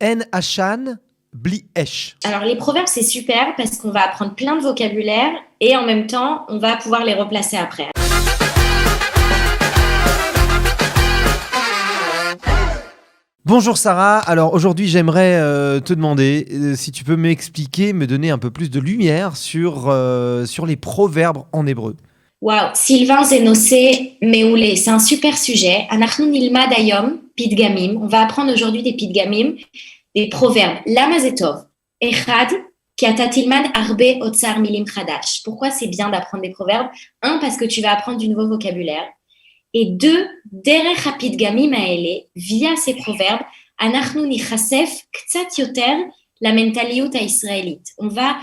En Hashan Bli Esh. Alors, les proverbes, c'est super parce qu'on va apprendre plein de vocabulaire et en même temps, on va pouvoir les replacer après. Bonjour Sarah, alors aujourd'hui j'aimerais te demander si tu peux m'expliquer, me donner un peu plus de lumière sur les proverbes en hébreu. Waouh, Sylvain Zenossé, Méoulé, c'est un super sujet. Anachnu nilmad hayom pidgamim. On va apprendre aujourd'hui des pidgamim, des proverbes. Lama zetov. Echad, ki ata tilmad arbe otsar milim chadash. Pourquoi c'est bien d'apprendre des proverbes? Un, parce que tu vas apprendre du nouveau vocabulaire. Et deux, derech hapidgamim haele, via ces proverbes, anachnu nichasef ktsat yoter la mentaliyut haïsraélite. On va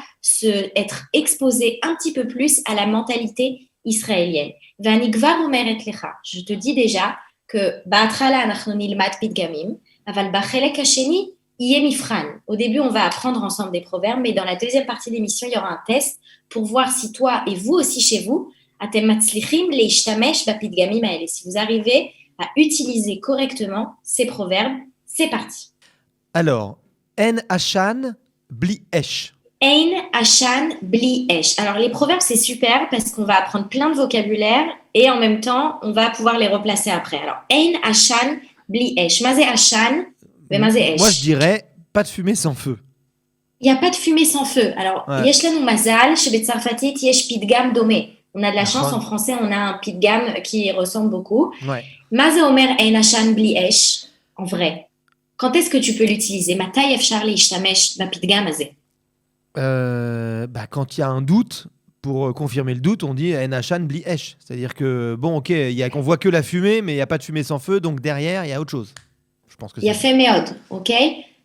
être exposé un petit peu plus à la mentalité israélienne. Vani gvar omeret lecha. Je te dis déjà que ba'atrala anachnu nilmad pidgamim, aval bachelek hasheni yeh mifran. Au début, on va apprendre ensemble des proverbes, mais dans la deuxième partie de l'émission, il y aura un test pour voir si toi et vous aussi chez vous, atem matzlichim leishtamesh bapidgamim haele. Si vous arrivez à utiliser correctement ces proverbes, c'est parti. Alors, En Hashan Bli Esh. Ein Hashan Bli Esh. Alors, les proverbes, c'est super parce qu'on va apprendre plein de vocabulaire et en même temps, on va pouvoir les replacer après. Alors, Ein Hashan Bli Esh. Mazé Hashan, mais Mazé Esh. Moi je dirais pas de fumée sans feu. Il n'y a pas de fumée sans feu. Alors, Ouais. Yesh lanu mazal, shebetsarfatit yesh pidgam domé. On a de la chance, D'accord. en français, on a un pidgam qui ressemble beaucoup. Ouais. Mazé Omer Ein Hashan Bli Esh, en vrai. Quand est-ce que tu peux l'utiliser? Matay efshar leishtamesh bapidgam azé. Quand il y a un doute, pour confirmer le doute, on dit En Hashan Bli Esh. C'est-à-dire que, bon, ok, on voit que la fumée, mais il n'y a pas de fumée sans feu, donc derrière, il y a autre chose. Je pense que Il y a c'est. fait méode, ok?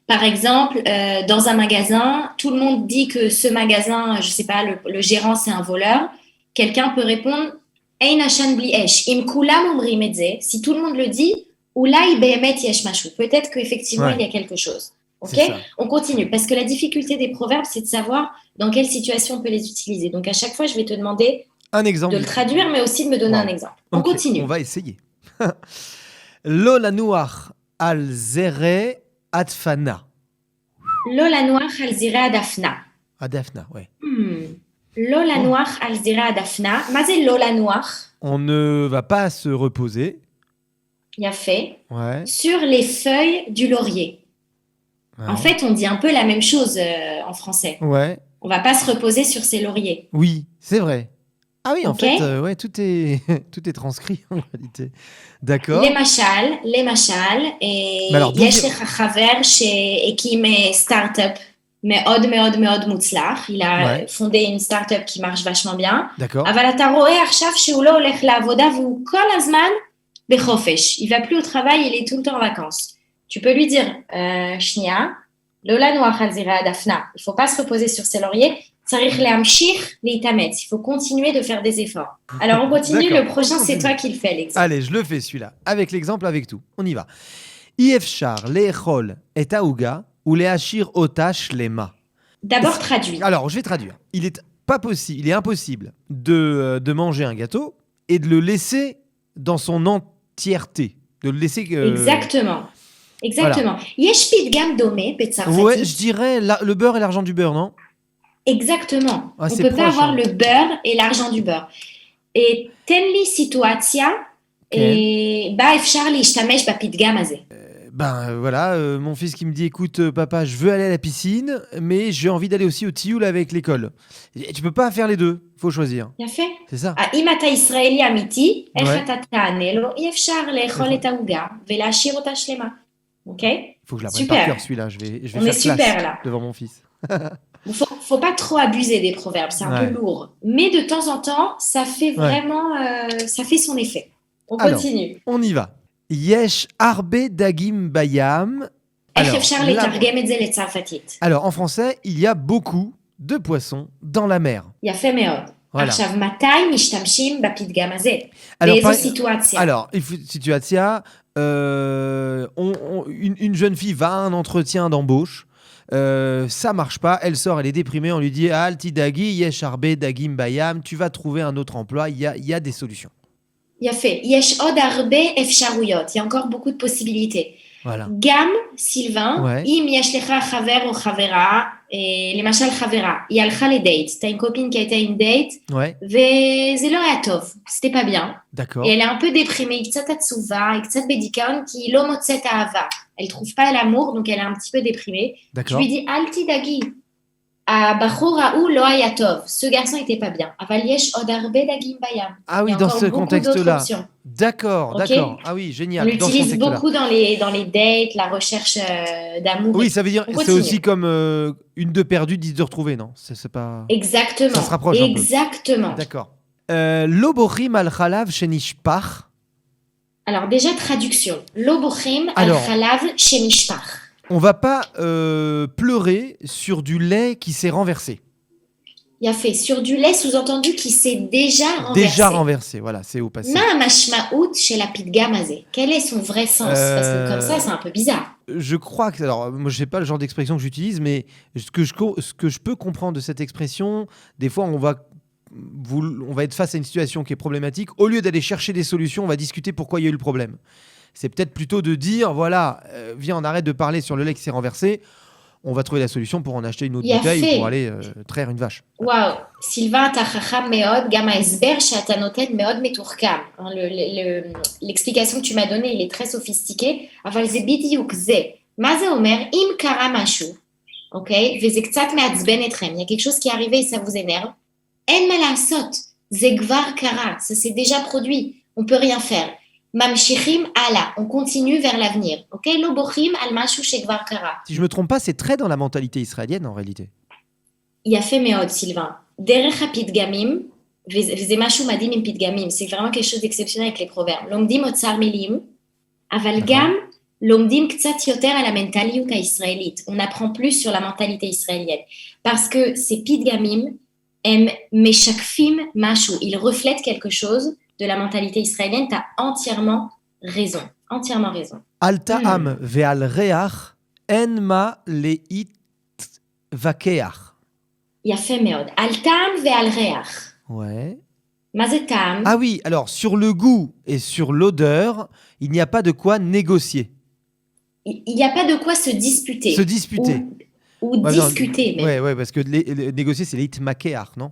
Par exemple, dans un magasin, tout le monde dit que ce magasin, je sais pas, le gérant c'est un voleur. Quelqu'un peut répondre Ein Hashan Bli Esh. Im kulam omrim et ze. Si tout le monde le dit, Oulai behemet yesh mashu. Peut-être qu'effectivement Ouais. il y a quelque chose. Ok? C'est ça. On continue parce que la difficulté des proverbes, c'est de savoir dans quelle situation on peut les utiliser. Donc à chaque fois, je vais te demander Un exemple. de le traduire, mais aussi de me donner Wow. un exemple. On Ok, continue. on va essayer. Lo lanuach al zere adfana. Lola noach al zira adafna. Adafna, ouais. Lola noach al zira adafna. Mazé lola noach. On ne va pas se reposer. Il y a fait Ouais. sur les feuilles du laurier. Ouais. En fait, on dit un peu la même chose en français. Ouais. On va pas se reposer sur ses lauriers. Oui, c'est vrai. Ah oui, en Ok. fait, ouais, tout est tout est transcrit en réalité. D'accord. למשל, Mais alors, d'où יש vient- לך חבר שהקים סטארט-אפ מאוד מאוד מאוד מוצלח. Il a Ouais. fondé une start-up qui marche vachement bien. D'accord. אבל אתה רואה עכשיו שהוא לא הולך לעבודה והוא כל הזמן בחופש. Il va plus au travail, il est tout le temps en vacances. Tu peux lui dire, שנייה, לא לנוח על זרי הדפנה. Il faut pas se reposer sur ses lauriers. צריך להמשיך להתאמץ. Il faut continuer de faire des efforts. Alors on continue, D'accord. le prochain On c'est continue. toi qui le fais l'exemple. Allez, je le fais celui-là. Avec l'exemple, avec tout. On y va. Iefchar leechol et aouga ou leachir ota shlema. D'abord traduit. Alors, je vais traduire. Il est impossible de manger un gâteau et de le laisser dans son entièreté. De le laisser. Exactement. יש פתגם דומה בצרפתית. Ouais, je dirais le beurre et l'argent du beurre, non? Exactement. Ah, On c'est peut pas proche, avoir hein. le beurre et l'argent du beurre. Et תן לי סיטואציה, בה אפשר להשתמש בפתגם הזה. Voilà, mon fils qui me dit écoute papa, je veux aller à la piscine, mais j'ai envie d'aller aussi au tioul avec l'école. Et tu peux pas faire les deux, faut choisir. יפה. C'est ça. אם אתה ישראלי אמיתי, איך Ouais. אתה תענה לו? אי אפשר לאכול את העוגה ולהשאיר אותה שלמה. Ok? Faut que je l'apprenne Super. par cœur celui-là, je vais On faire est super, classe là. devant mon fils. Faut pas trop abuser des proverbes, c'est un Ouais. peu lourd. Mais de temps en temps, ça fait vraiment, ça fait son effet. On Alors, continue. On y va. Yesh arbe dagim bayam. איך אפשר là- לתרגם את זה לצרפתית? Alors, en français, il y a beaucoup de poissons dans la mer. יפה מאוד. Voilà. עכשיו, מתי משתמשים בפתגם הזה? Alors, באיזו par- סיטואציה? Alors, situatia, une jeune fille va à un entretien d'embauche. Ça marche pas, elle sort, elle est déprimée, on lui dit Alti dagi, yesh arbe dagim bayam, tu vas trouver un autre emploi, il y a des solutions. יפה. יש עוד הרבה אפשרויות. Il y a encore beaucoup de possibilités. Voilà. Gam, Sylvain, Ouais. im yesh lecha chaver ou chavera, למשל חברה, היא הלכה לדייט, t'as une copine qui a été à une date, Ouais. וזה לא היה טוב, c'était pas bien. Et D'accord. elle est un peu déprimée, היא קצת עצובה, היא קצת בדיכאון, כי היא לא מוצאת אהבה. Elle trouve pas l'amour, donc elle est un petit peu déprimée. Je D'accord. lui dis, אל תדאגי, הבחור ההוא לא היה טוב, ce garçon était pas bien, אבל יש עוד הרבה דגים בים. Ah Il y oui, a dans encore ce beaucoup d'autres contexte-là. options. D'accord, Ok. d'accord. Ah oui, On génial. Dans ce l'utilise contexte-là. beaucoup dans les dates, la recherche d'amour. Oui, ça veut dire, On c'est continue. aussi comme une de perdue, 10 de retrouvée, non? C'est pas. Exactement. Ça se rapproche un peu. Exactement. D'accord. Lo bochim al chalav shenishpach. Alors déjà, traduction. Lo bochim al Alors. chalav shenishpach. On va pas pleurer sur du lait qui s'est renversé. Il y a fait sur du lait sous-entendu qui s'est déjà renversé. Déjà renversé, voilà, c'est au passé. Ma mashmaout chez la pitgam azé. Quel est son vrai sens? Parce que comme ça, c'est un peu bizarre. Je crois que, alors moi je sais pas le genre d'expression que j'utilise, mais ce que je peux comprendre de cette expression, des fois on va être face à une situation qui est problématique. Au lieu d'aller chercher des solutions, on va discuter pourquoi il y a eu le problème. C'est peut-être plutôt de dire, voilà, viens, on arrête de parler sur le lait qui s'est renversé. On va trouver la solution pour en acheter une autre bouteille ou pour aller traire une vache. וואו, סילבן, אתה חכם מאוד, גם ההסבר שאתה נותן מאוד מתוחכם. L'explication que tu m'as donnée, il est très sophistiqué, אבל זה בדיוק זה. מה זה אומר? אם קרה משהו, אוקיי? וזה קצת מעצבן אתכם, il y a quelque chose qui est arrivé et ça vous énerve, אין מה לעשות, זה כבר קרה, ça s'est déjà produit, on peut rien faire. ממשיכים הלאה, on continue vers l'avenir, אוקיי? לא בוכים על משהו שכבר קרה. Si je me trompe pas, c'est très dans la mentalité israélienne en réalité. יפה מאוד, סילבן. דרך הפתגמים, וזה משהו מדהים עם פתגמים, c'est vraiment quelque chose d'exceptionnel avec les proverbes. לומדים אוצר מילים, אבל גם לומדים קצת יותר על המנטליות הישראלית. On apprend plus sur la mentalité israélienne. Parce que ces פתגמים, הם משקפים משהו, ils reflètent quelque chose de la mentalité israélienne. Tu as entièrement raison. Entièrement raison. Al ta'am ve'al reach en ma leit vakeach. יפה מאוד. על טעם ועל ריח. Ouais. מה זה טעם? Ah oui, alors sur le goût et sur l'odeur, il n'y a pas de quoi négocier. Il n'y a pas de quoi se disputer. Se disputer. Ou discuter même. Ouais, parce que négocier, c'est leit makeach, non?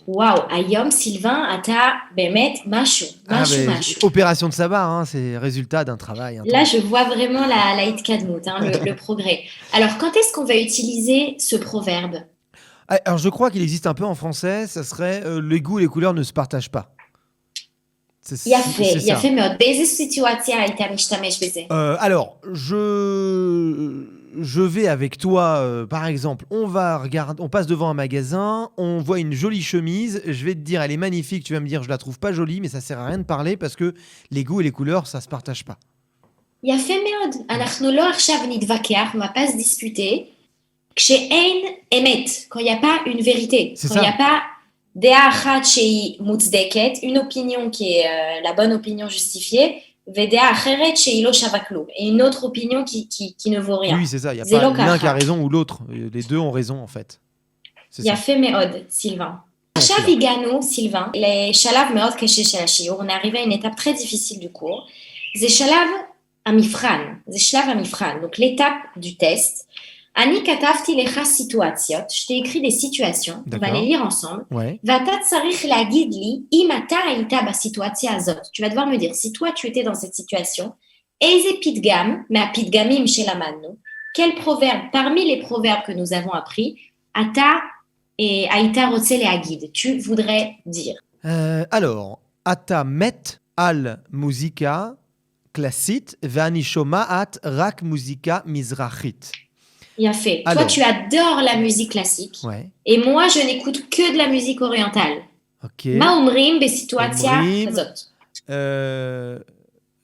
וואו, היום סילבן, אתה באמת משהו. Opération de sabbat, hein, c'est résultat d'un travail. Là, je vois vraiment la hitkadmout, hein, le progrès. Alors, quand est-ce qu'on va utiliser ce proverbe? Alors, je crois qu'il existe un peu en français, ça serait les goûts et les couleurs ne se partagent pas. יפה מאוד. באיזה סיטואציה היית משתמש בזה? Alors, je vais avec toi, par exemple, on passe devant un magasin, on voit une jolie chemise, je vais te dire elle est magnifique, tu vas me dire je la trouve pas jolie, mais ça sert à rien de parler parce que les goûts et les couleurs ça se partage pas. יפה מאוד. אנחנו לא עכשיו נתווכח, on va pas se disputer. כשאין אמת, quand il n'y a pas une vérité, quand il n'y a pas דעה אחת שהיא מוצדקת, une opinion qui est la bonne opinion justifiée, ודעה אחרת שהיא לא שווה כלום, et une autre opinion qui ne vaut rien. Oui, c'est ça, il n'y a pas l'un qui a raison ou l'autre, les deux ont raison en fait. יפה מאוד, סילבן. עכשיו הגענו, סילבן, לשלב מאוד קשה של השיעור, on est arrivé à une étape très difficile du cours, זה שלב המבחן, donc l'étape du test. אני כתבתי לך סיטואציות, je t'ai écrit des situations, on va les lire ensemble, ואתה צריך להגיד לי, אם אתה היית בסיטואציה הזאת, tu vas devoir me dire, si toi tu étais dans cette situation, איזה פתגם, מהפתגמים שלמדנו, quel proverbe, parmi les proverbes que nous avons appris, אתה היית רוצה להגיד, tu voudrais dire. Alors, אתה מת על מוזיקה קלאסית, ואני שומעת רק מוזיקה מזרחית. Yafé. Toi, tu adores la musique classique. Ouais. Et moi, je n'écoute que de la musique orientale. Ok. Ma omrim besituatia hazot.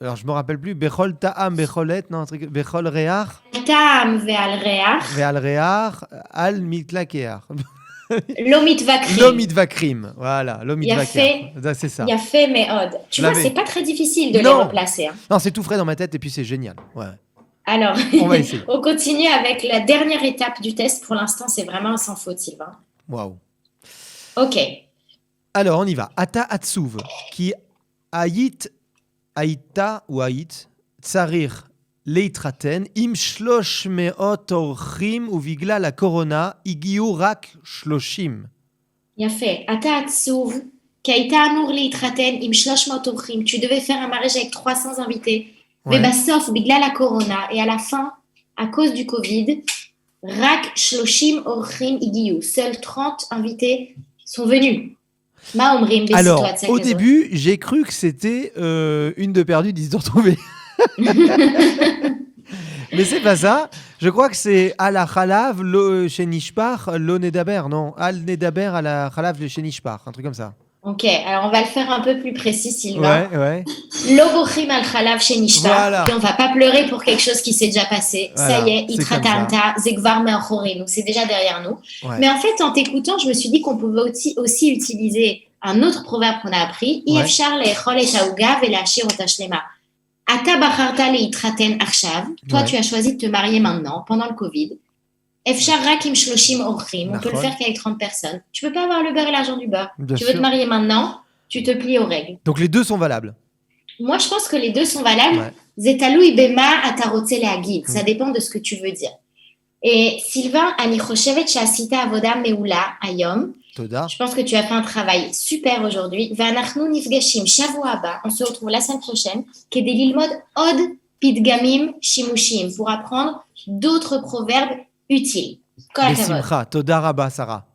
Alors, je me rappelle plus. Bechol ta'am, becholet, non, un truc. Bechol reach. Ta'am ve'al reach. Ve'al reach, al mitlakeach. Lo mitvakrim. Lo mitvakrim. Voilà, lo mitvakrim. C'est ça. Yafé meod. Tu vois, c'est pas très difficile de les remplacer. Hein. Non, c'est tout frais dans ma tête et puis c'est génial. Ouais. Alors, on continue avec la dernière étape du test. Pour l'instant, c'est vraiment sans faute, Sylvain. Waouh. Ok. Alors, on y va. Ata atsuv, qui aïta ou aït, צריך להתחתן עם 300 אורחים ובגלל הקורונה הגיעו רק 30. יפה. אתה עצוב, כי היית אמור להתחתן עם 300 אורחים. Tu devais faire un mariage avec 300 invités. Ouais. ובסוף, בגלל הקורונה, et à la fin, à cause du Covid, רק 30 אורחים הגיעו. Seuls 30 invités sont venus. מה אומרים Alors, בסיטואציה au כזאת? début, j'ai cru que c'était une de perdue, 10 de retrouvée. Mais c'est pas ça. Je crois que c'est à la Khalav, chez Nishpach, lo Nedaber, non. Al Nedaber à la Khalav chez Nishpach, un truc comme ça. Ok, alors on va le faire un peu plus précis, Sylvain. Ouais. Lo bochim al chalav chez Nishpach. Voilà. Et on va pas pleurer pour quelque chose qui s'est déjà passé. Voilà, Ça y est, c'est itratanta, zegvar me'achorenu. C'est déjà derrière nous. Ouais. Mais en fait, en t'écoutant, je me suis dit qu'on pouvait aussi utiliser un autre proverbe qu'on a appris. Ouais. Ifshar le'echol et ha'uga ve'la'ashir ota shlema. Ata bacharta le'itraten achshav. Toi, Ouais. tu as choisi de te marier maintenant, pendant le Covid. Efshar rak im shloshim orchim. On peut le D'accord. faire qu'avec 30 personnes. Tu peux pas avoir le beurre et l'argent du beurre. Bien Tu veux sûr. te marier maintenant, tu te plies aux règles. Donc les deux sont valables. Moi, je pense que les deux sont valables. Ouais. Zetalouy bema atarotse leagid. Ça Mm. dépend de ce que tu veux dire. Et Sylvain, ani choshevet she'asita avoda meula hayom. Toda. Je pense que tu as fait un travail super aujourd'hui. Ve'anachnu nifgashim shavua haba. On se retrouve la semaine prochaine. Kedei lilmod od pidgamim shimushim. Pour apprendre d'autres proverbes utiles. Kol hakavod. Besimcha. Toda Rabba, Sarah.